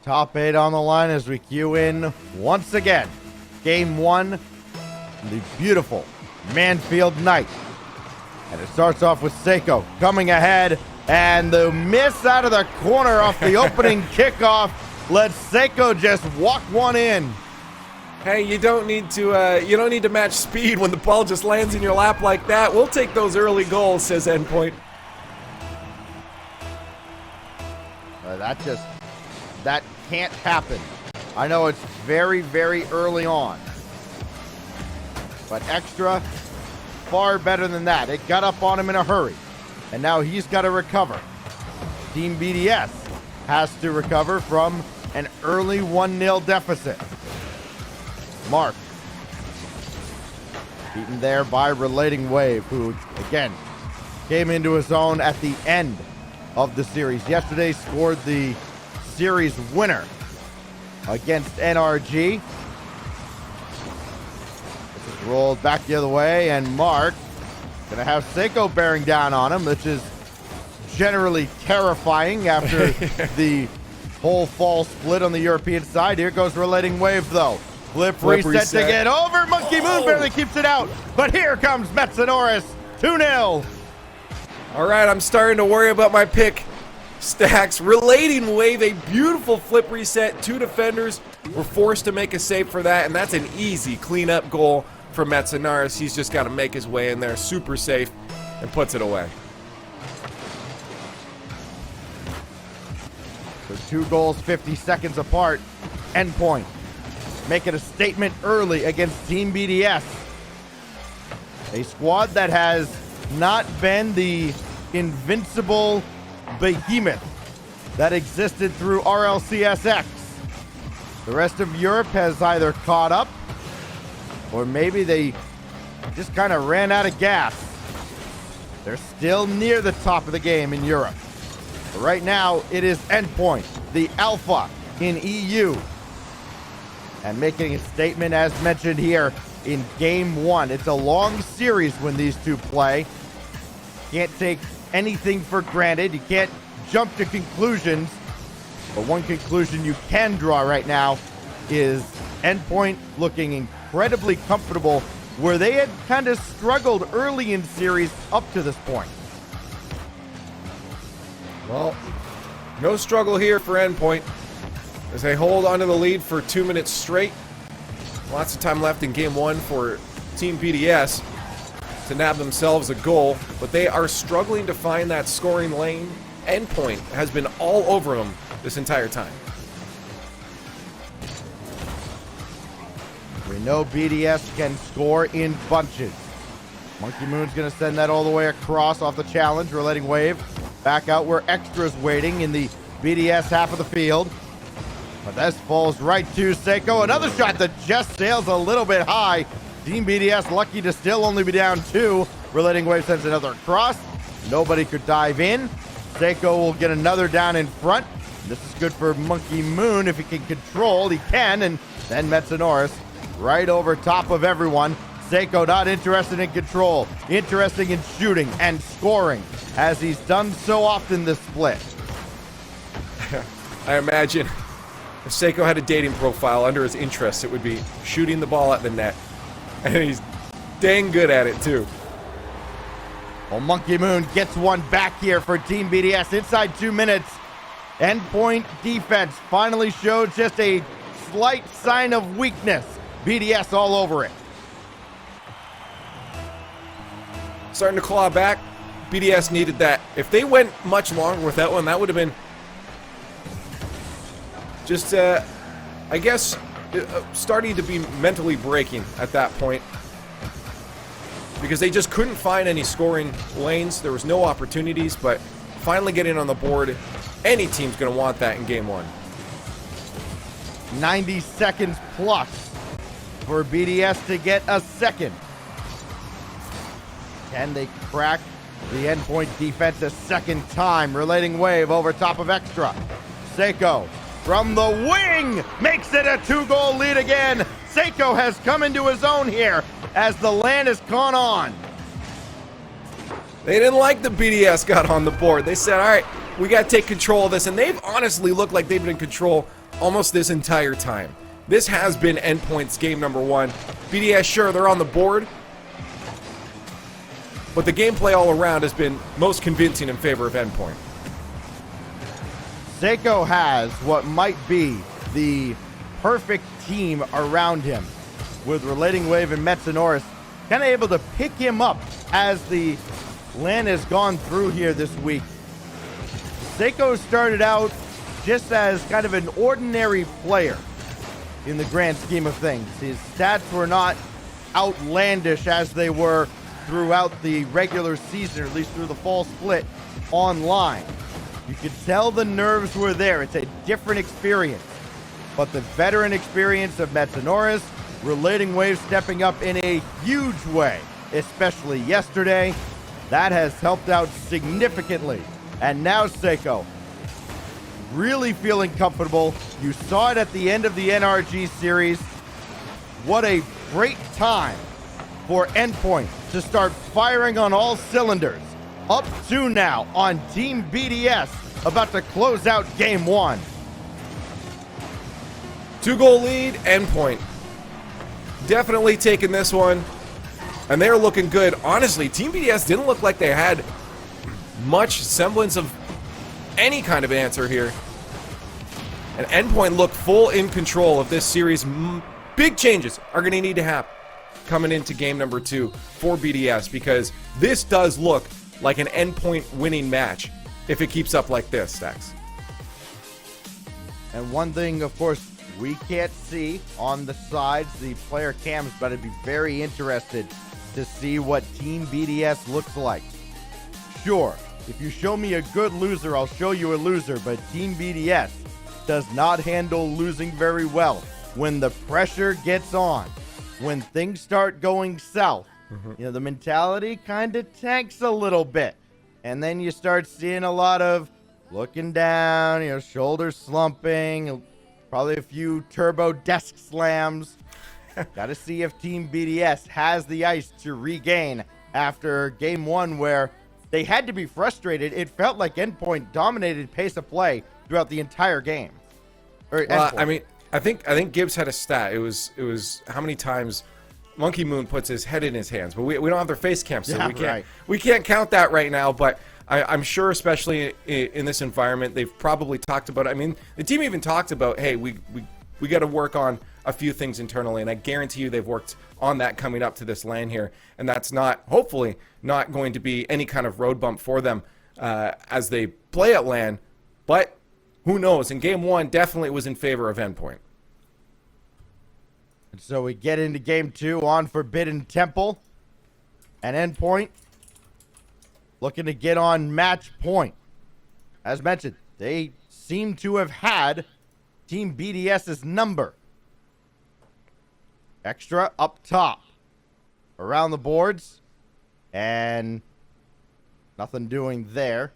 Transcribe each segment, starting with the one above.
Top 8 on the line as we cue in once again. Game 1, the beautiful Manfield night. And it starts off with Seiko coming ahead, and the miss out of the corner off the opening kickoff lets Seiko just walk one in. Hey, you don't need to match speed when the ball just lands in your lap like that. We'll take those early goals, says Endpoint. That can't happen. I know it's very, very early on, but Extra, far better than that. It got up on him in a hurry, and now he's got to recover. Team BDS has to recover from an early 1-0 deficit. Mark, beaten there by Relating Wave, who, again, came into his own at the end of the series. Yesterday scored the series winner against NRG. This is rolled back the other way, and Mark gonna have Seiko bearing down on him, which is generally terrifying after the whole fall split on the European side. Here goes Relating Wave, though. Flip reset to get over. Monkey Moon barely keeps it out, but here comes Metsonoris. 2-0. All right, I'm starting to worry about my pick. Stacks. Relating Wave, a beautiful flip reset. 2 defenders were forced to make a save for that, and that's an easy cleanup goal for Metsonoris. He's just got to make his way in there, super safe, and puts it away. So 2 goals, 50 seconds apart. Endpoint making a statement early against Team BDS. A squad that has not been the invincible behemoth that existed through RLCSX. The rest of Europe has either caught up, or maybe they just kind of ran out of gas. They're still near the top of the game in Europe. But right now, it is Endpoint, the alpha in EU. And making a statement, as mentioned here, in Game 1. It's a long series when these two play. Can't take anything for granted. You can't jump to conclusions. But one conclusion you can draw right now is Endpoint looking incredibly comfortable where they had kind of struggled early in series up to this point. Well, no struggle here for Endpoint as they hold onto the lead for 2 minutes straight. Lots of time left in Game 1 for Team BDS to nab themselves a goal, but they are struggling to find that scoring lane. Endpoint has been all over them this entire time. We know BDS can score in bunches. Monkey Moon's going to send that all the way across off the challenge. Relating Wave back out where Extra's waiting in the BDS half of the field. But this falls right to Seiko. Another shot that just sails a little bit high. Team BDS lucky to still only be down 2. Relating Wave sends another cross. Nobody could dive in. Seiko will get another down in front. This is good for Monkey Moon if he can control. He can, and then Metsonoris right over top of everyone. Seiko not interested in control, interested in shooting and scoring, as he's done so often this split. I imagine if Seiko had a dating profile under his interests, it would be shooting the ball at the net. And he's dang good at it, too. Well, Monkey Moon gets one back here for Team BDS inside 2 minutes. Endpoint defense finally showed just a slight sign of weakness. BDS all over it. Starting to claw back. BDS needed that. If they went much longer with that one, that would have been just, I guess, starting to be mentally breaking at that point. Because they just couldn't find any scoring lanes. There was no opportunities, but finally getting on the board, any team's going to want that in Game 1. 90 seconds plus for BDS to get a second. Can they crack the Endpoint defense a second time? Relating Wave over top of Extra. Seiko from the wing makes it a 2-goal lead again. Seiko has come into his own here as the LAN has gone on. They didn't like the BDS got on the board. They said, all right, we got to take control of this. And they've honestly looked like they've been in control almost this entire time. This has been Endpoint's game number 1. BDS, sure, they're on the board, but the gameplay all around has been most convincing in favor of Endpoint. Seiko has what might be the perfect team around him, with Relating Wave and Metanoris kind of able to pick him up as the LAN has gone through here this week. Seiko started out just as kind of an ordinary player in the grand scheme of things. His stats were not outlandish as they were throughout the regular season, or at least through the fall split online. You could tell the nerves were there. It's a different experience. But the veteran experience of Metanoris, Relating Wave stepping up in a huge way, especially yesterday, that has helped out significantly. And now Seiko really feeling comfortable. You saw it at the end of the NRG series. What a great time for Endpoint to start firing on all cylinders. Up 2 now on Team BDS, about to close out game 1. 2-goal lead, Endpoint. Definitely taking this one, and they're looking good. Honestly, Team BDS didn't look like they had much semblance of any kind of answer here. And Endpoint looked full in control of this series. Big changes are going to need to happen coming into game number 2 for BDS, because this does look like an Endpoint winning match if it keeps up like this, Stacks. And one thing, of course, we can't see on the sides, the player cams, but I'd be very interested to see what Team BDS looks like. Sure, if you show me a good loser, I'll show you a loser, but Team BDS does not handle losing very well. When the pressure gets on, when things start going south, you know, the mentality kind of tanks a little bit. And then you start seeing a lot of looking down, you know, shoulders slumping, probably a few turbo desk slams. Got to see if Team BDS has the ice to regain after game 1, where they had to be frustrated. It felt like Endpoint dominated pace of play throughout the entire game. I mean, I think Gibbs had a stat. It was how many times Monkey Moon puts his head in his hands, but we don't have their face cam, so we can't count that right now. But I'm sure, especially in this environment, they've probably talked about it. I mean, the team even talked about, hey, we got to work on a few things internally, and I guarantee you they've worked on that coming up to this LAN here, and that's hopefully not going to be any kind of road bump for them as they play at LAN. But who knows? In game 1, definitely was in favor of Endpoint. And so we get into game 2 on Forbidden Temple, and Endpoint looking to get on match point. As mentioned, they seem to have had Team BDS's number. Extra up top, around the boards, and nothing doing there.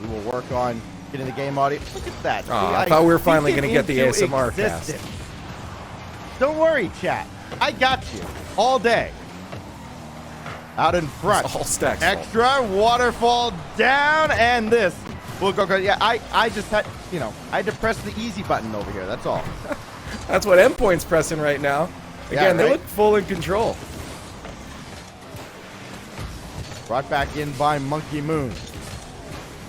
We will work on getting the game audio. Look at that. Oh, I thought we were finally going to get the ASMR cast. Don't worry, chat. I got you all day. Out in front. It's all Stacks. Extra waterfall down, and this will go. Yeah, I just had, you know, I had to press the easy button over here. That's all. That's what Endpoint's pressing right now. Again, they look full in control. Brought back in by Monkey Moon.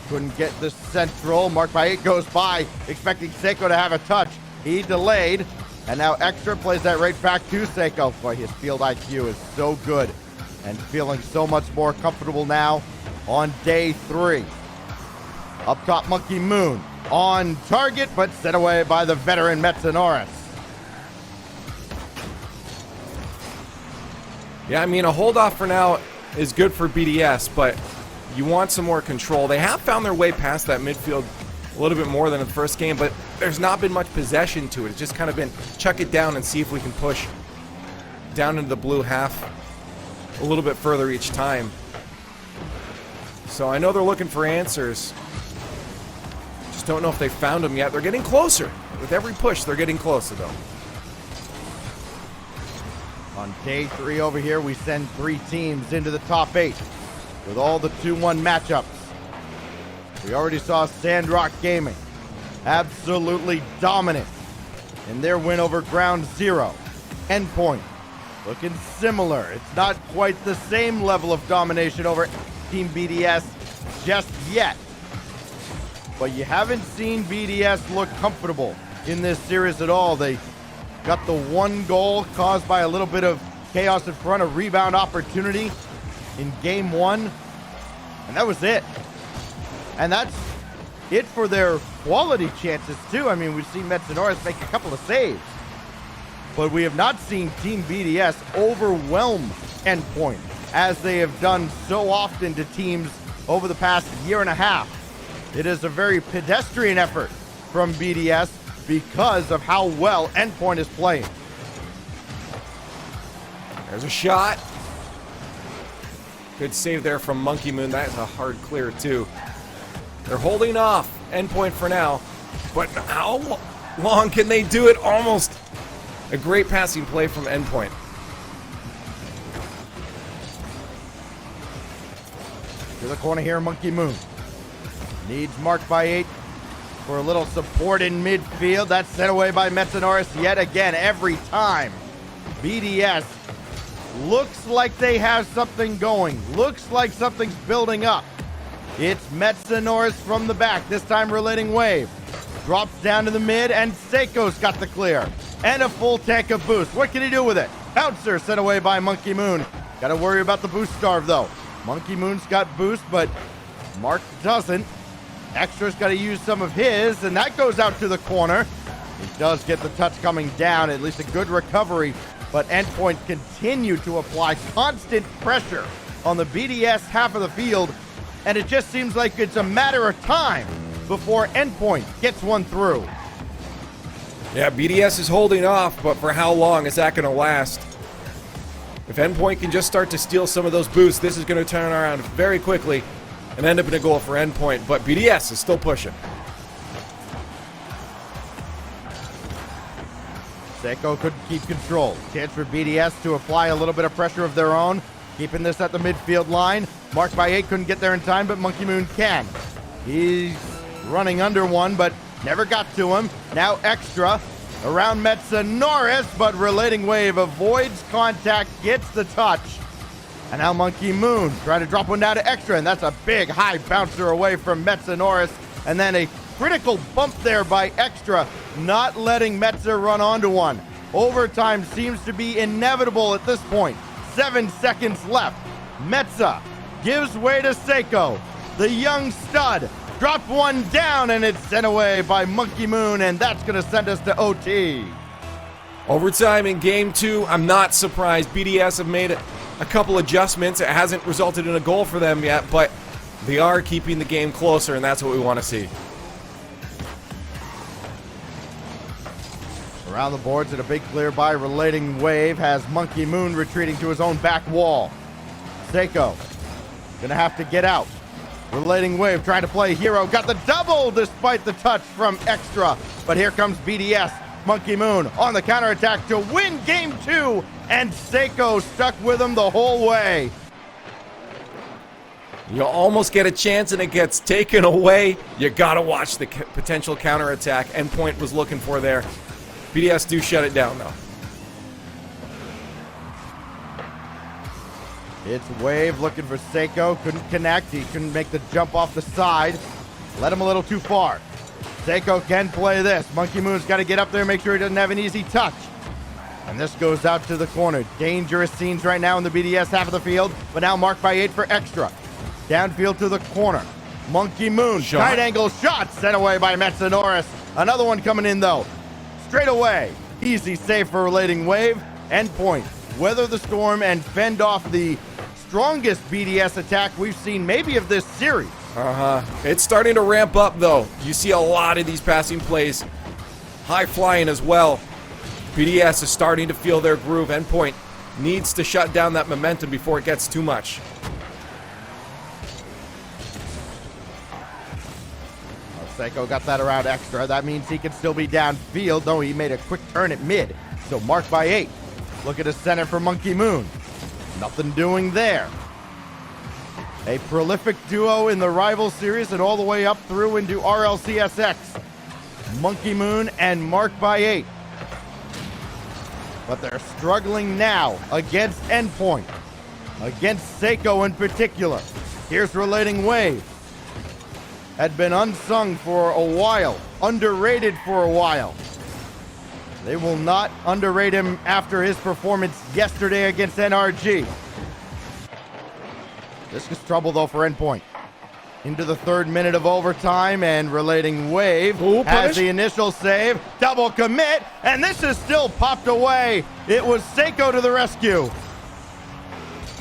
Couldn't get the central. Marked by 8 goes by, expecting Seiko to have a touch. He delayed, and now Extra plays that right back to Seiko. Boy, his field IQ is so good, and feeling so much more comfortable now on day 3. Up top, Monkey Moon on target, but set away by the veteran Metanoris. Yeah, I mean, a hold off for now is good for BDS, but you want some more control. They have found their way past that midfield a little bit more than in the first game, but there's not been much possession to it. It's just kind of been chuck it down and see if we can push down into the blue half a little bit further each time. So I know they're looking for answers. Just don't know if they found them yet. They're getting closer. With every push, they're getting closer, though. On day 3 over here, we send 3 teams into the top 8 with all the 2-1 matchups. We already saw Sandrock Gaming absolutely dominant in their win over Ground Zero. Endpoint looking similar. It's not quite the same level of domination over Team BDS just yet. But you haven't seen BDS look comfortable in this series at all. They got the one goal caused by a little bit of chaos in front, a rebound opportunity in game one, and that was it. And that's it for their quality chances too. I mean, we've seen Metsonoris make a couple of saves, but we have not seen Team BDS overwhelm Endpoint as they have done so often to teams over the past year and a half. It is a very pedestrian effort from BDS because of how well Endpoint is playing. There's a shot. Good save there from Monkey Moon. That is a hard clear too. They're holding off Endpoint for now, but how long can they do it? Almost a great passing play from Endpoint. To the corner here, Monkey Moon. Needs marked by 8 for a little support in midfield. That's sent away by Metsonoris yet again. Every time BDS looks like they have something going. Looks like something's building up. It's Metsonoris from the back. This time relating wave. Drops down to the mid, and Seiko's got the clear. And a full tank of boost. What can he do with it? Bouncer sent away by Monkey Moon. Gotta worry about the boost starve though. Monkey Moon's got boost, but Mark doesn't. Extra's got to use some of his, and that goes out to the corner. He does get the touch coming down, at least a good recovery, but Endpoint continue to apply constant pressure on the BDS half of the field, and it just seems like it's a matter of time before Endpoint gets one through. Yeah, BDS is holding off, but for how long is that going to last? If Endpoint can just start to steal some of those boosts, this is going to turn around very quickly and end up in a goal for Endpoint, but BDS is still pushing. Seiko couldn't keep control. Chance for BDS to apply a little bit of pressure of their own, keeping this at the midfield line. Marked by 8 couldn't get there in time, but Monkey Moon can. He's running under one, but never got to him. Now Extra around Metsonoris, but relating wave avoids contact, gets the touch. And now Monkey Moon trying to drop one down to Extra, and that's a big high bouncer away from Metsonoris. And then a critical bump there by Extra, not letting Metza run onto one. Overtime seems to be inevitable at this point. 7 seconds left. Metza gives way to Seiko. The young stud dropped one down, and it's sent away by Monkey Moon, and that's going to send us to OT. Overtime in game 2, I'm not surprised. BDS have made a couple adjustments. It hasn't resulted in a goal for them yet, but they are keeping the game closer, and that's what we want to see. Around the boards and a big clear by relating wave has Monkey Moon retreating to his own back wall. Seiko gonna have to get out. Relating wave trying to play hero, got the double despite the touch from Extra, but here comes BDS. Monkey Moon on the counterattack to win game 2, and Seiko stuck with him the whole way. You almost get a chance and it gets taken away. You gotta watch the potential counterattack Endpoint was looking for there. BDS do shut it down though. It's Wave looking for Seiko, couldn't connect, he couldn't make the jump off the side. Let him a little too far. Seiko can play this. Monkey Moon's got to get up there, make sure he doesn't have an easy touch. And this goes out to the corner. Dangerous scenes right now in the BDS half of the field, but now marked by 8 for Extra. Downfield to the corner. Monkey Moon, tight angle shot sent away by Metsonoris. Another one coming in though. Straight away. Easy save for relating wave. Endpoint. Weather the storm and fend off the strongest BDS attack we've seen maybe of this series. It's starting to ramp up though. You see a lot of these passing plays. High flying as well. BDS is starting to feel their groove. Endpoint needs to shut down that momentum before it gets too much. Seiko got that around Extra. That means he can still be downfield, though he made a quick turn at mid. So marked by 8. Look at the center for Monkey Moon. Nothing doing there. A prolific duo in the rival series and all the way up through into RLCSX. Monkey Moon and marked by 8. but they're struggling now against Endpoint, against Seiko in particular. Here's Relating Wave. Had been unsung for a while, underrated for a while. They will not underrate him after his performance yesterday against NRG. This is trouble though for Endpoint. Into the 3rd minute of overtime, and Relating Wave has the initial save, double commit, and this is still popped away. It was Seiko to the rescue.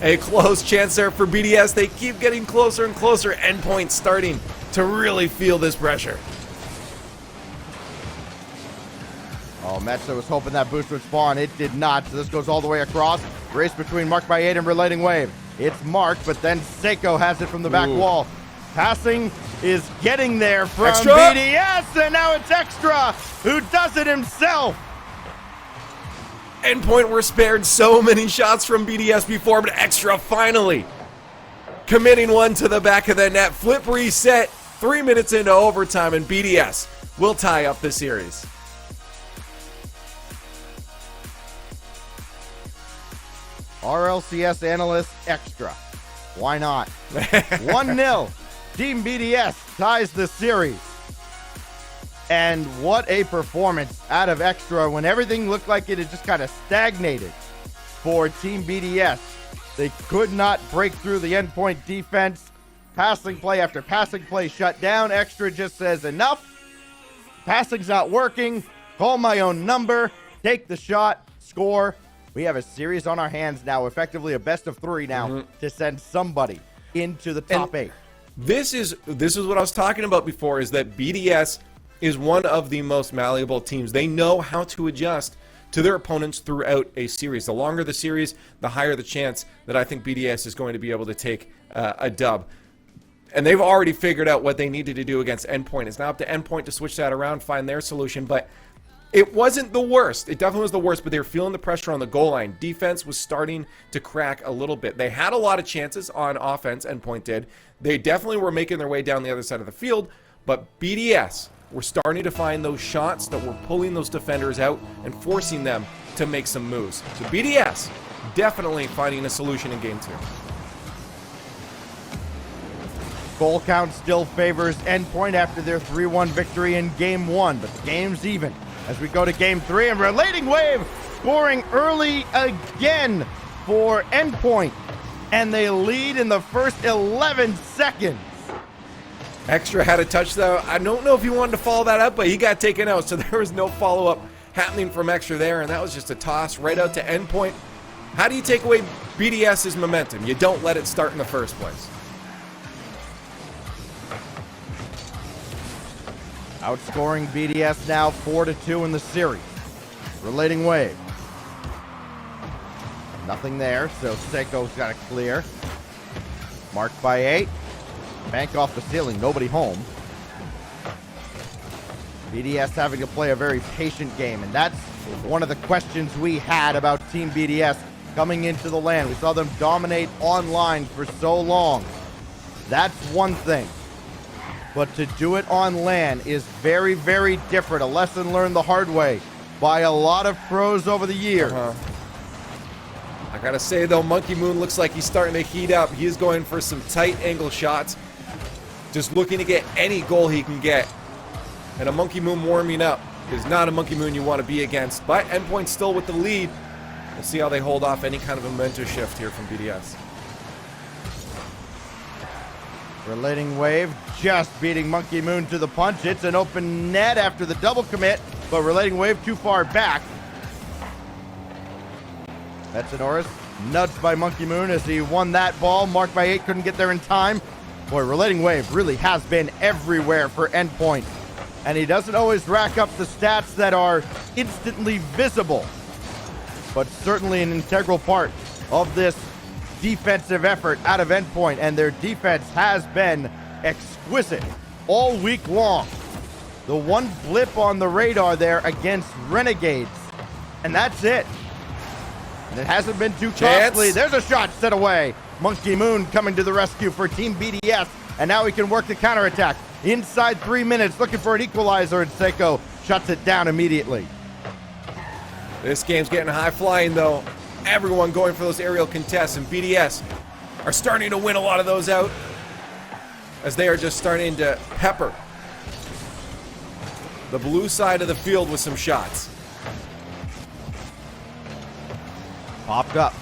A close chance there for BDS. They keep getting closer and closer. Endpoint starting to really feel this pressure. Oh, Metsa was hoping that boost would spawn. It did not, so this goes all the way across. Race between Mark by 8 and Relating Wave. It's Mark, but then Seiko has it from the back wall. Passing is getting there from Extra. BDS, and now it's Extra who does it himself. Endpoint were spared so many shots from BDS before, but Extra finally committing one to the back of the net. Flip reset, 3 minutes into overtime, and BDS will tie up the series. RLCS analyst Extra. Why not? 1-0. Team BDS ties the series. And what a performance out of Extra when everything looked like it had just kind of stagnated for Team BDS. They could not break through the Endpoint defense. Passing play after passing play shut down. Extra just says enough. Passing's not working. Call my own number. Take the shot. Score. We have a series on our hands now, effectively a best of 3 now, to send somebody into the top 8. This is what I was talking about before, is that BDS is one of the most malleable teams. They know how to adjust to their opponents throughout a series. The longer the series, the higher the chance that I think BDS is going to be able to take a dub. And they've already figured out what they needed to do against Endpoint. It's now up to Endpoint to switch that around, find their solution, but it wasn't the worst. It definitely was the worst, but they were feeling the pressure on the goal line. Defense was starting to crack a little bit. They had a lot of chances on offense, Endpoint did. They definitely were making their way down the other side of the field, but BDS were starting to find those shots that were pulling those defenders out and forcing them to make some moves. So BDS definitely finding a solution in Game 2. Goal count still favors Endpoint after their 3-1 victory in Game 1, but the game's even as we go to Game 3, and Relating Wave scoring early again for Endpoint, and they lead in the first 11 seconds. Extra had a touch, though. I don't know if he wanted to follow that up, but he got taken out, so there was no follow-up happening from Extra there, and that was just a toss right out to Endpoint. How do you take away BDS's momentum? You don't let it start in the first place. Outscoring BDS now 4-2 in the series. Relating Wave. Nothing there, so Seiko's got it clear. Marked by 8. Bank off the ceiling, nobody home. BDS having to play a very patient game, and that's one of the questions we had about Team BDS coming into the LAN. We saw them dominate online for so long. That's one thing. But to do it on LAN is very, very different. A lesson learned the hard way by a lot of pros over the years. I gotta say, though, Monkey Moon looks like he's starting to heat up. He is going for some tight angle shots. Just looking to get any goal he can get. And a Monkey Moon warming up is not a Monkey Moon you want to be against. But Endpoint still with the lead. We'll see how they hold off any kind of a momentum shift here from BDS. Relating Wave just beating Monkey Moon to the punch. It's an open net after the double commit, but Relating Wave too far back. Betsonoris nudged by Monkey Moon as he won that ball. Marked by 8, couldn't get there in time. Boy, Relating Wave really has been everywhere for Endpoint, and he doesn't always rack up the stats that are instantly visible, but certainly an integral part of this defensive effort out of Endpoint, and their defense has been exquisite all week long. The one blip on the radar there against Renegades, and that's it. And it hasn't been too costly. There's a shot set away. Monkey Moon coming to the rescue for Team BDS, and now he can work the counterattack. Inside 3 minutes, looking for an equalizer, and Seiko shuts it down immediately. This game's getting high flying, though. Everyone going for those aerial contests, and BDS are starting to win a lot of those out as they are just starting to pepper the blue side of the field with some shots. Popped up.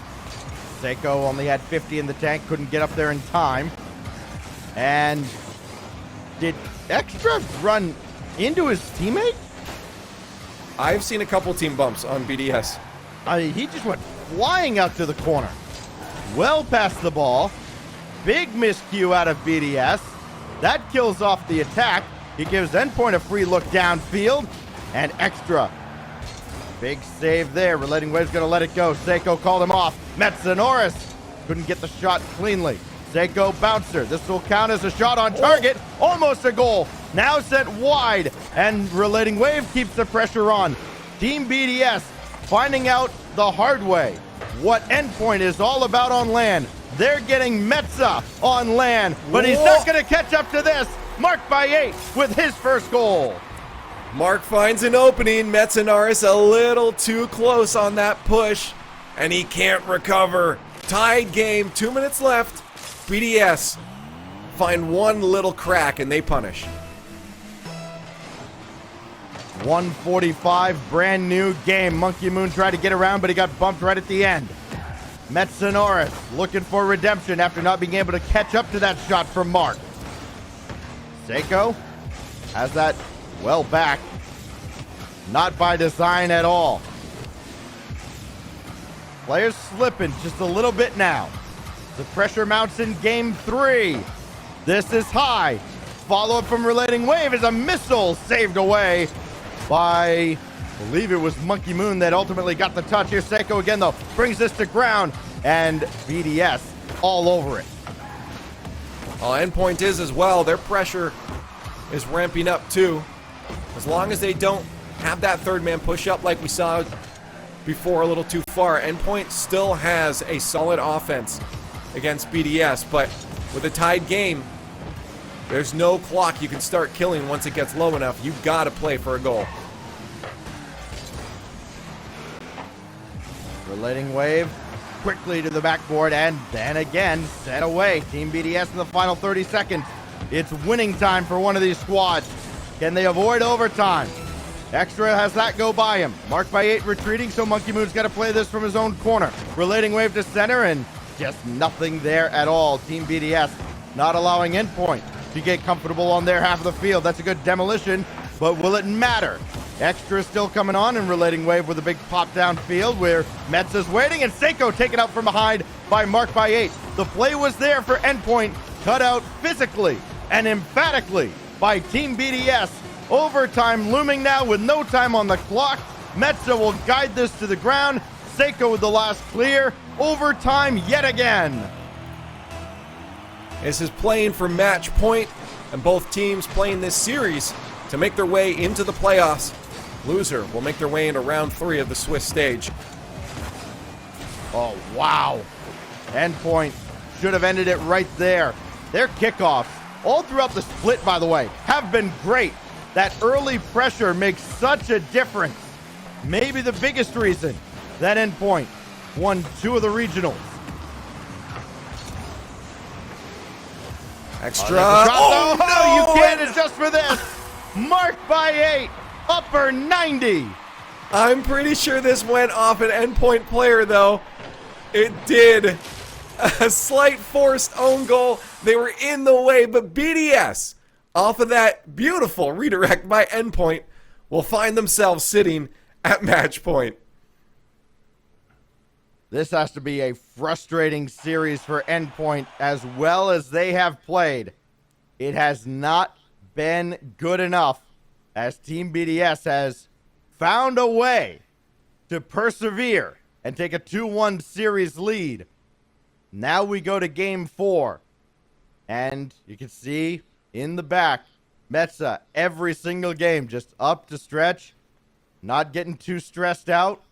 Seiko only had 50 in the tank, couldn't get up there in time. And did Extra run into his teammate? I've seen a couple team bumps on BDS. He just went flying out to the corner. Well past the ball. Big miscue out of BDS. That kills off the attack. He gives Endpoint a free look downfield. And Extra. Big save there. Relating Wave's going to let it go. Seiko called him off. Metsonoris couldn't get the shot cleanly. Seiko bouncer. This will count as a shot on target. Almost a goal. Now sent wide. And Relating Wave keeps the pressure on. Team BDS finding out the hard way what Endpoint is all about on LAN. They're getting Metza on LAN, but he's not going to catch up to this. Marked by 8 with his first goal. Mark finds an opening. Metsonoris a little too close on that push, and he can't recover. Tied game, 2 minutes left. BDS find one little crack, and they punish. 145, brand new game. Monkey Moon tried to get around, but he got bumped right at the end. Metsonoris looking for redemption after not being able to catch up to that shot from Mark. Seiko has that well back. Not by design at all. Players slipping just a little bit now. The pressure mounts in game 3. This is high. Follow-up from Relating Wave is a missile saved away by, I believe it was Monkey Moon that ultimately got the touch. Here Seiko again, though, brings this to ground, and BDS all over it. Well, Endpoint is as well. Their pressure is ramping up too. As long as they don't have that third man push up like we saw before a little too far, Endpoint still has a solid offense against BDS, but with a tied game, there's no clock you can start killing once it gets low enough. You've got to play for a goal. Relating Wave quickly to the backboard and then again set away. Team BDS in the final 30 seconds. It's winning time for one of these squads. Can they avoid overtime? Extra has that go by him. Marked by 8 retreating, so Monkey Moon's got to play this from his own corner. Relating Wave to center and just nothing there at all. Team BDS not allowing Endpoint to get comfortable on their half of the field. That's a good demolition, but will it matter? Extra still coming on and Relating Wave with a big pop downfield where Metz is waiting and Seiko taken out from behind by Mark by 8. The play was there for Endpoint, cut out physically and emphatically by Team BDS. Overtime looming now with no time on the clock. Metza will guide this to the ground. Seiko with the last clear. Overtime yet again. This is playing for match point, and both teams playing this series to make their way into the playoffs. Loser will make their way into round 3 of the Swiss stage. Oh, wow. Endpoint should have ended it right there. Their kickoffs, all throughout the split, by the way, have been great. That early pressure makes such a difference. Maybe the biggest reason that Endpoint won 2 of the regionals. Extra. Oh, no, you can't adjust for this. Marked by 8. Upper 90. I'm pretty sure this went off an Endpoint player, though. It did. A slight forced own goal. They were in the way, but BDS, off of that beautiful redirect by Endpoint, will find themselves sitting at match point. This has to be a frustrating series for Endpoint as well as they have played. It has not been good enough as Team BDS has found a way to persevere and take a 2-1 series lead. Now we go to game 4. And you can see in the back, Metza every single game just up to stretch, not getting too stressed out.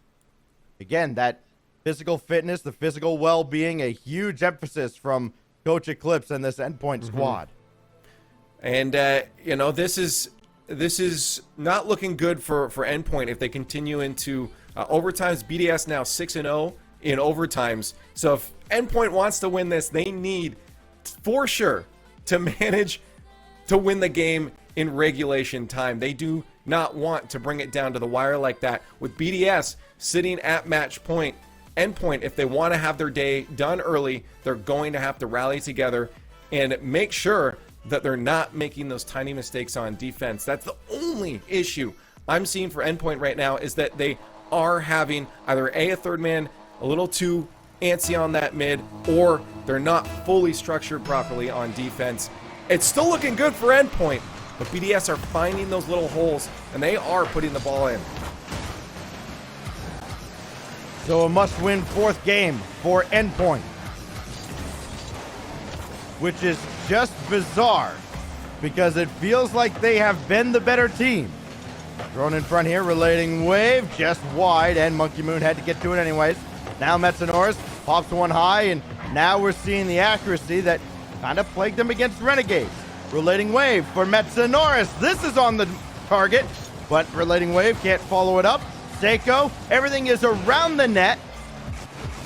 Again, that physical fitness, the physical well-being, a huge emphasis from Coach Eclipse and this Endpoint squad. And, you know, this is not looking good for Endpoint if they continue into Overtimes, BDS now 6-0 in overtimes. So if Endpoint wants to win this, they need, for sure, to manage to win the game in regulation time. They do not want to bring it down to the wire like that. With BDS sitting at match point, Endpoint, if they want to have their day done early, they're going to have to rally together and make sure that they're not making those tiny mistakes on defense. That's the only issue I'm seeing for Endpoint right now, is that they are having either a third man a little too antsy on that mid, or they're not fully structured properly on defense. It's still looking good for Endpoint, but BDS are finding those little holes, and they are putting the ball in. So a must-win fourth game for Endpoint, which is just bizarre because it feels like they have been the better team. Thrown in front here, relating wave, just wide, and Monkey Moon had to get to it anyways. Now Metsonoris pops one high, and now we're seeing the accuracy that kind of plagued them against Renegades. Relating wave for Metsonoris. This is on the target, but relating wave can't follow it up. Seiko, everything is around the net,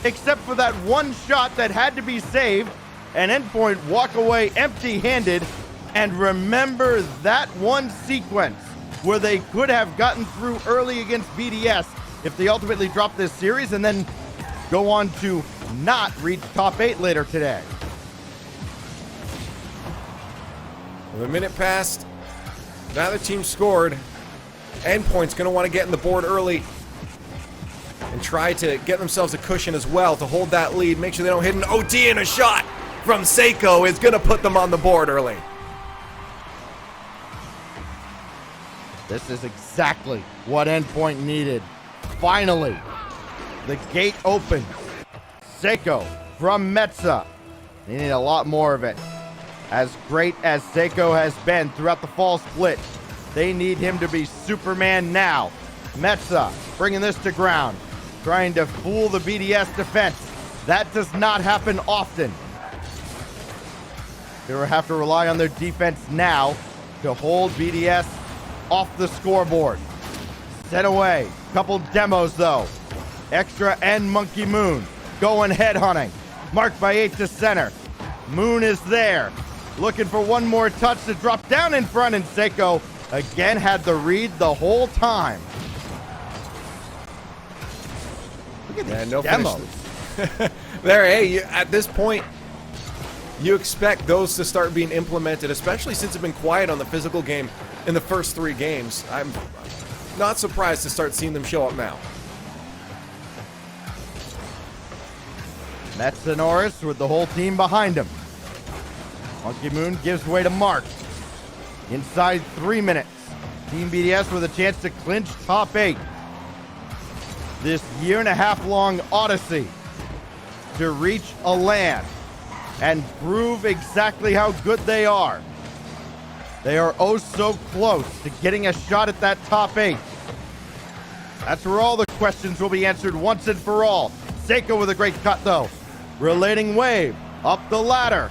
except for that one shot that had to be saved, and Endpoint walk away empty-handed. And remember that one sequence where they could have gotten through early against BDS if they ultimately drop this series and then go on to not reach top 8 later today. Well, the minute passed, neither team scored. Endpoint's going to want to get in the board early and try to get themselves a cushion as well to hold that lead. Make sure they don't hit an OT, and a shot from Seiko is going to put them on the board early. This is exactly what Endpoint needed. Finally, the gate opens. Seiko from Metza. They need a lot more of it. As great as Seiko has been throughout the fall split, they need him to be Superman now. Metza bringing this to ground, trying to fool the BDS defense. That does not happen often. They will have to rely on their defense now to hold BDS off the scoreboard. Set away. Couple demos though. Extra and Monkey Moon going headhunting. Marked by 8 to center. Moon is there. Looking for one more touch to drop down in front, and Seiko again had the read the whole time. Look at these demos. There, hey, at this point, you expect those to start being implemented, especially since it's been quiet on the physical game in the first 3 games. I'm not surprised to start seeing them show up now. Metsonoris with the whole team behind him. Monkey Moon gives way to Mark. Inside 3 minutes, Team BDS with a chance to clinch top 8. This year-and-a-half-long odyssey to reach a LAN and prove exactly how good they are. They are oh so close to getting a shot at that top 8. That's where all the questions will be answered once and for all. Seiko with a great cut though. Relating wave up the ladder.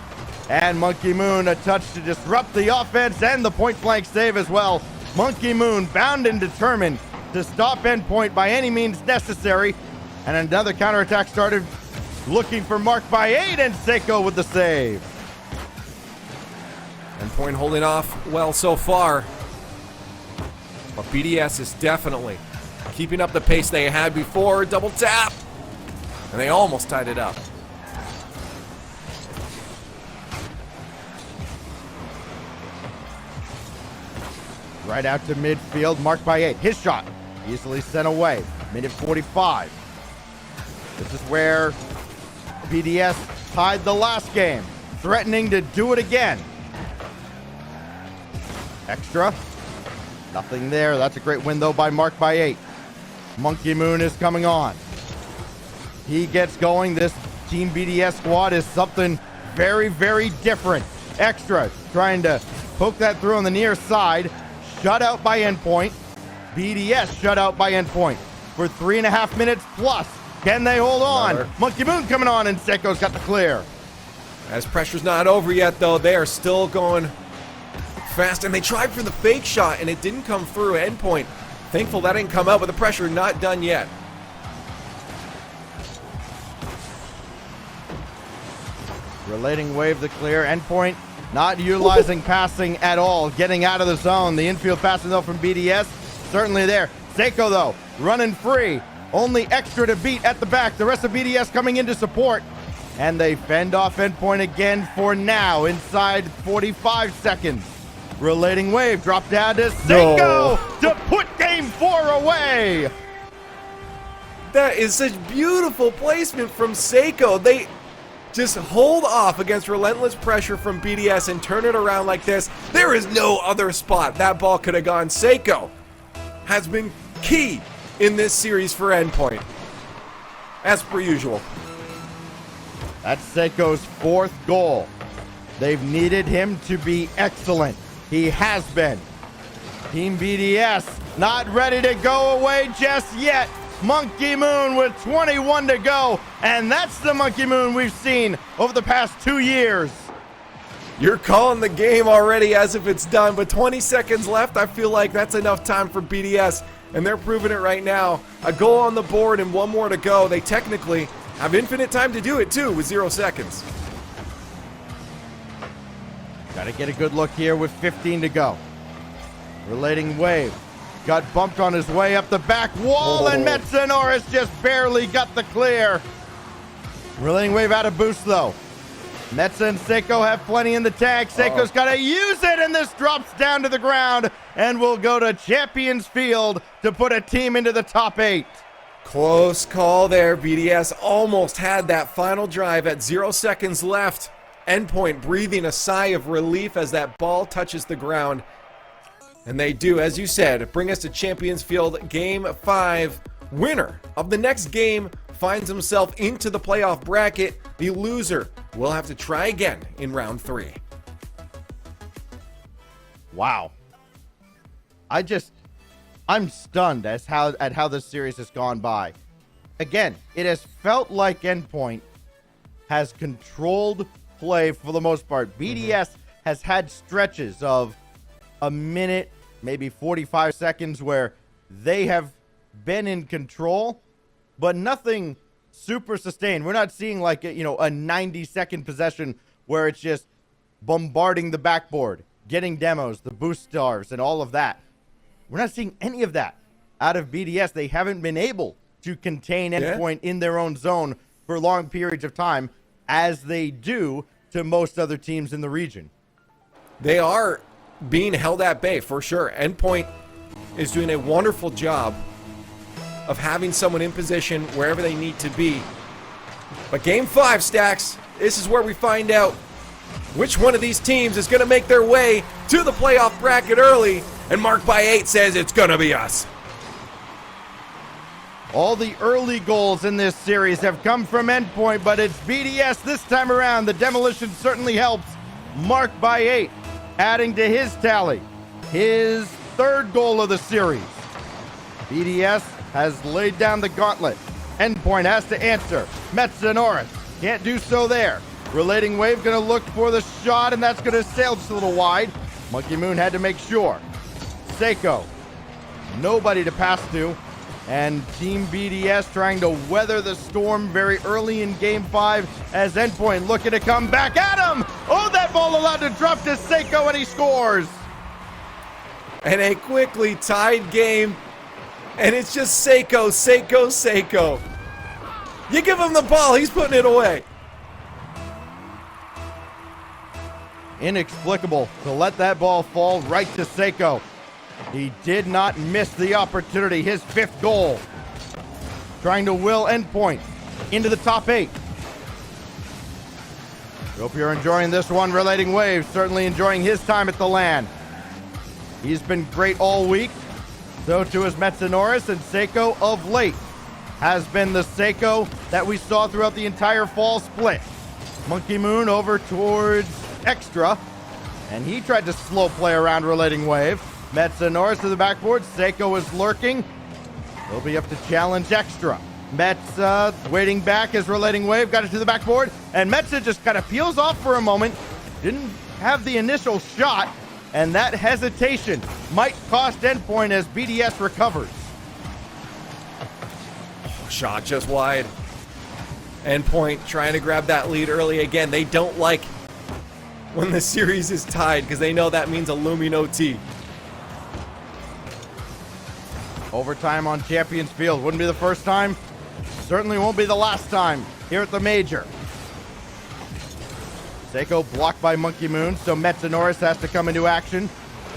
And Monkey Moon a touch to disrupt the offense and the point blank save as well. Monkey Moon bound and determined to stop Endpoint by any means necessary. And another counterattack started, looking for Mark by 8, and Seiko with the save. Endpoint holding off well so far. But BDS is definitely keeping up the pace they had before. Double tap. And they almost tied it up. Right out to midfield, marked by 8. His shot easily sent away. Minute 45. This is where BDS tied the last game, threatening to do it again. Extra. Nothing there. That's a great win, though, by Mark by 8. Monkey Moon is coming on. He gets going. This Team BDS squad is something very, very different. Extra trying to poke that through on the near side. Shut out by Endpoint. BDS shut out by Endpoint for 3.5 minutes plus. Can they hold on? Another. Monkey Moon coming on, and Seiko's got the clear. As pressure's not over yet, though, they are still going fast. And they tried for the fake shot, and it didn't come through. Endpoint, thankful that didn't come out, but the pressure not done yet. Relating wave the clear. Endpoint not utilizing passing at all. Getting out of the zone. The infield passing though from BDS. Certainly there. Seiko though, running free. Only extra to beat at the back. The rest of BDS coming in to support. And they fend off Endpoint again for now. Inside 45 seconds. Relating wave. Drop down to Seiko to put game 4 away. That is such beautiful placement from Seiko. They just hold off against relentless pressure from BDS and turn it around like this. There is no other spot that ball could have gone. Seiko has been key in this series for Endpoint, as per usual. That's Seiko's 4th goal. They've needed him to be excellent. He has been. Team BDS not ready to go away just yet. Monkey Moon with 21 to go, and that's the Monkey Moon we've seen over the past 2 years. You're calling the game already as if it's done, but 20 seconds left. I feel like that's enough time for BDS, and they're proving it right now. A goal on the board and 1 more to go. They technically have infinite time to do it too with 0 seconds. Got to get a good look here with 15 to go. Relating wave. Got bumped on his way up the back wall, and Metsunoris just barely got the clear. Relating wave out of boost, though. Metsa and Seiko have plenty in the tank. Seiko's got to use it, and this drops down to the ground, and will go to Champions Field to put a team into the top 8. Close call there. BDS almost had that final drive at 0 seconds left. Endpoint breathing a sigh of relief as that ball touches the ground. And they do, as you said, bring us to Champions Field Game 5. Winner of the next game finds himself into the playoff bracket. The loser will have to try again in round 3. Wow. I'm stunned at how this series has gone by. Again, it has felt like Endpoint has controlled play for the most part. BDS has had stretches of a minute, maybe 45 seconds where they have been in control, but nothing super sustained. We're not seeing like a 90-second possession where it's just bombarding the backboard, getting demos, the boost stars, and all of that. We're not seeing any of that out of BDS. They haven't been able to contain Endpoint in their own zone for long periods of time, as they do to most other teams in the region. They are being held at bay for sure. Endpoint is doing a wonderful job of having someone in position wherever they need to be. But Game 5, Stacks, this is where we find out which one of these teams is going to make their way to the playoff bracket early, and Mark by 8 says it's going to be us. All the early goals in this series have come from Endpoint, but it's BDS this time around. The demolition certainly helps. Mark by 8 adding to his tally, his 3rd goal of the series. BDS has laid down the gauntlet. Endpoint has to answer. Metsunoris can't do so there. Relating wave gonna look for the shot, and that's gonna sail just a little wide. Monkey Moon had to make sure. Seiko, nobody to pass to. And Team BDS trying to weather the storm very early in Game 5 as Endpoint looking to come back at him. Oh, that ball allowed to drop to Seiko, and he scores. And a quickly tied game. And it's just Seiko, Seiko, Seiko. You give him the ball, he's putting it away. Inexplicable to let that ball fall right to Seiko. He did not miss the opportunity. His 5th goal. Trying to will Endpoint into the top 8. Hope you're enjoying this one. Relating Wave certainly enjoying his time at the LAN. He's been great all week. So too is Metsunoris, and Seiko of late has been the Seiko that we saw throughout the entire fall split. Monkey Moon over towards Extra, and he tried to slow play around Relating Wave. Metsunoris to the backboard. Seiko is lurking. He'll be up to challenge Extra. Metsa waiting back as Relating Wave got it to the backboard, and Metsa just kind of peels off for a moment. Didn't have the initial shot, and that hesitation might cost Endpoint as BDS recovers. Shot just wide. Endpoint trying to grab that lead early again. They don't like when the series is tied because they know that means a looming OT. Overtime on Champions Field. Wouldn't be the first time. Certainly won't be the last time here at the Major. Seiko blocked by Monkey Moon, so Metanoris has to come into action.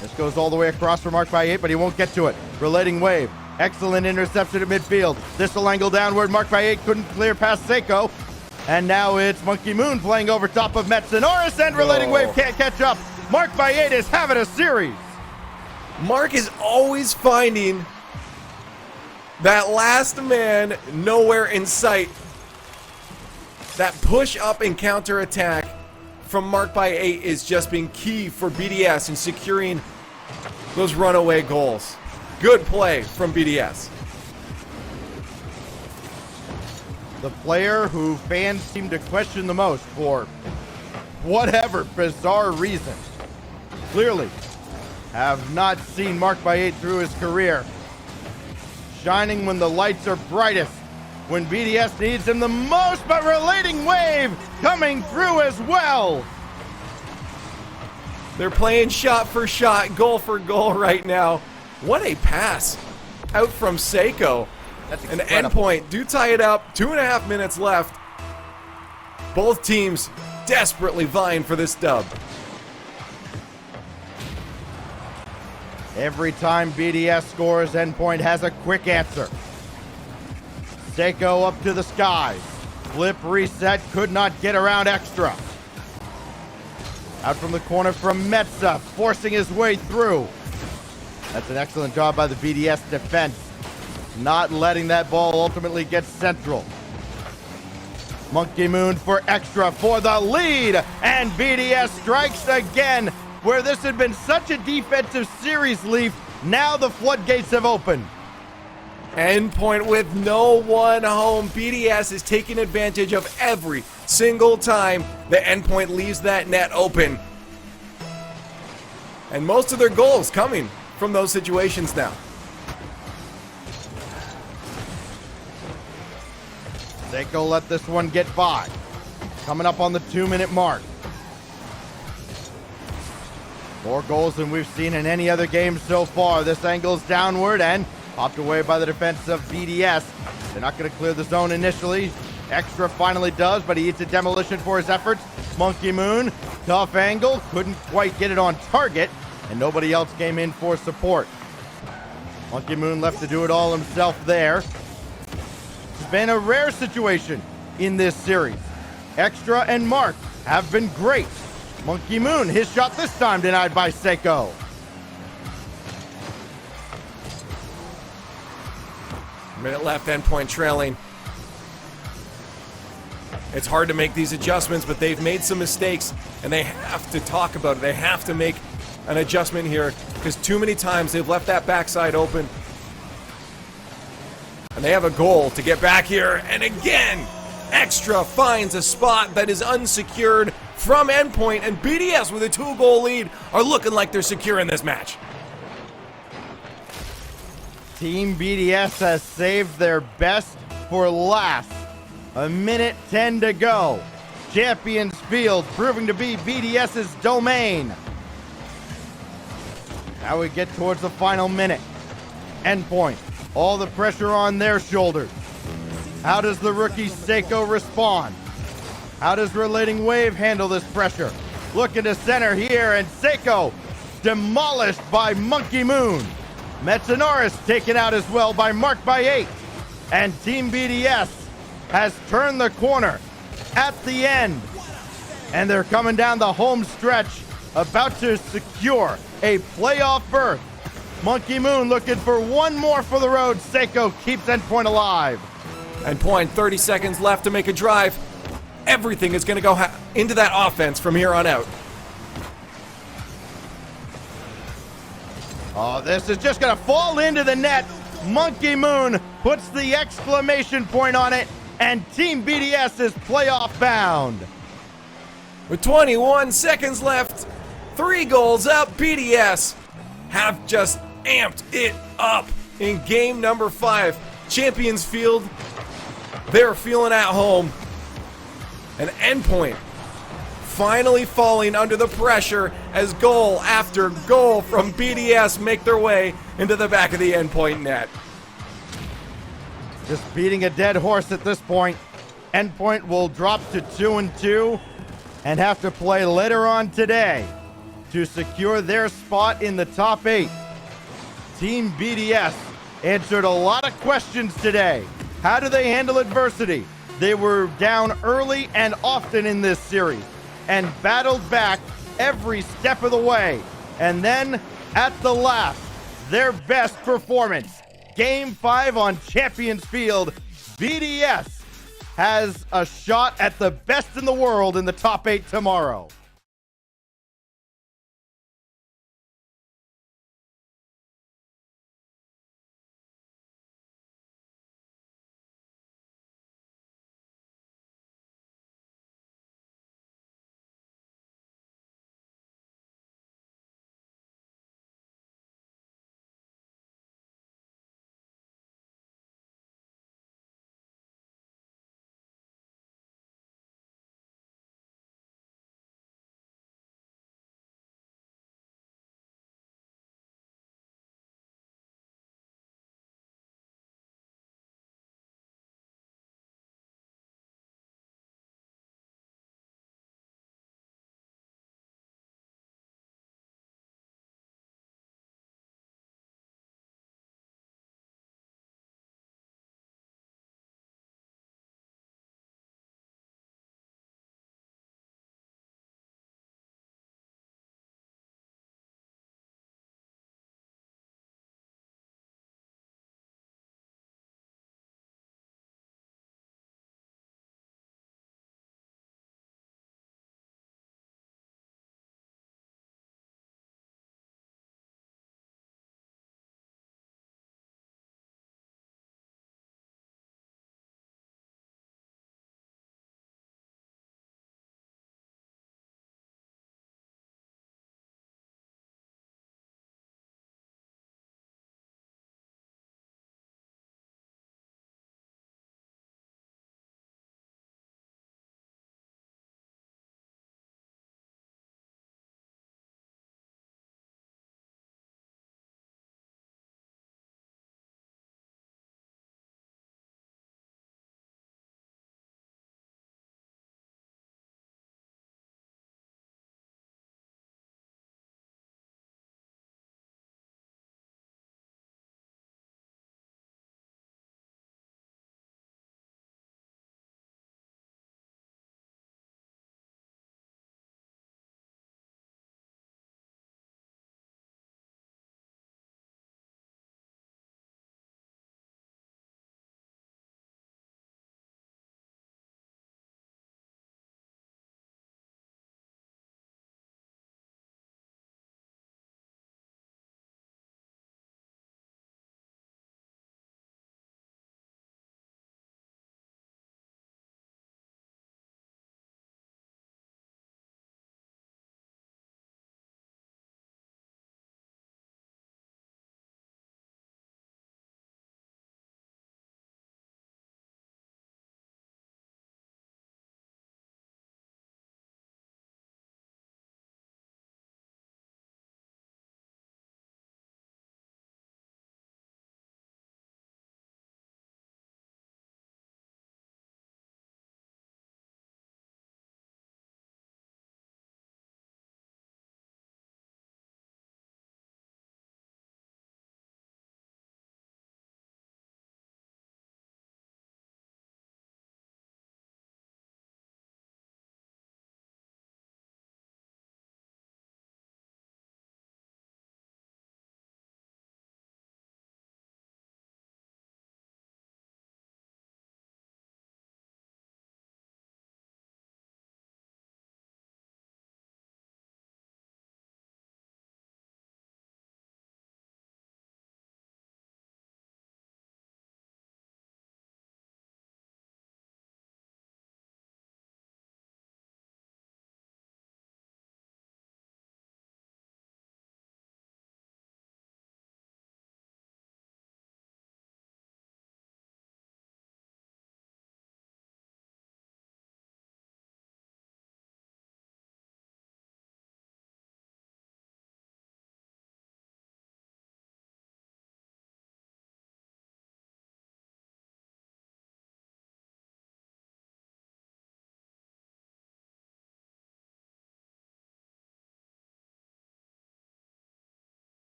This goes all the way across for Mark by 8, but he won't get to it. Relating wave. Excellent interception at midfield. This will angle downward. Mark by 8 couldn't clear past Seiko. And now it's Monkey Moon playing over top of Metanoris, and relating wave can't catch up. Mark by 8 is having a series. Mark is always finding that last man nowhere in sight. That push up and counter attack from Mark by 8 is just being key for BDS in securing those runaway goals. Good play from BDS. The player who fans seem to question the most for whatever bizarre reason. Clearly have not seen Mark by 8 through his career. Shining when the lights are brightest, when BDS needs him the most, but relating wave coming through as well. They're playing shot for shot, goal for goal right now. What a pass out from Seiko. That's an incredible. Endpoint do tie it up. 2.5 minutes left. Both teams desperately vying for this dub. Every time BDS scores, Endpoint has a quick answer. Seiko up to the skies. Flip reset, could not get around extra. Out from the corner from Metza, forcing his way through. That's an excellent job by the BDS defense. Not letting that ball ultimately get central. Monkey Moon for extra for the lead. And BDS strikes again. Where this had been such a defensive series, Leaf, now the floodgates have opened. Endpoint with no one home. BDS is taking advantage of every single time the Endpoint leaves that net open. And most of their goals coming from those situations now. Seiko let this one get by. Coming up on the 2-minute mark. More goals than we've seen in any other game so far. This angles downward and popped away by the defense of BDS. They're not going to clear the zone initially. Extra finally does, but he eats a demolition for his efforts. Monkey Moon, tough angle, couldn't quite get it on target, and nobody else came in for support. Monkey Moon left to do it all himself there. It's been a rare situation in this series. Extra and Mark have been great. Monkey Moon, his shot this time denied by Seiko. Minute left, Endpoint trailing. It's hard to make these adjustments, but they've made some mistakes, and they have to talk about it. They have to make an adjustment here, because too many times they've left that backside open. And they have a goal to get back here, and again, Extra finds a spot that is unsecured from Endpoint, and BDS with a 2-goal lead are looking like they're secure in this match. Team BDS has saved their best for last. 1:10 to go. Champions Field proving to be BDS's domain. Now we get towards the final minute. Endpoint, all the pressure on their shoulders. How does the rookie Seiko respond? How does Relating Wave handle this pressure? Looking to center here, and Seiko demolished by Monkey Moon. Metanoris taken out as well by Mark by 8. And Team BDS has turned the corner at the end. And they're coming down the home stretch, about to secure a playoff berth. Monkey Moon looking for one more for the road. Seiko keeps Endpoint alive. Endpoint, 30 seconds left to make a drive. Everything is going to go into that offense from here on out. Oh, this is just going to fall into the net. Monkey Moon puts the exclamation point on it, and Team BDS is playoff bound. With 21 seconds left, 3 goals up, BDS have just amped it up in game number 5. Champions Field, they're feeling at home. And Endpoint finally falling under the pressure as goal after goal from BDS make their way into the back of the Endpoint net. Just beating a dead horse at this point. Endpoint will drop to 2-2 and have to play later on today to secure their spot in the top 8. Team BDS answered a lot of questions today. How do they handle adversity? They were down early and often in this series and battled back every step of the way. And then at the last, their best performance. Game 5 on Champions Field. BDS has a shot at the best in the world in the top 8 tomorrow.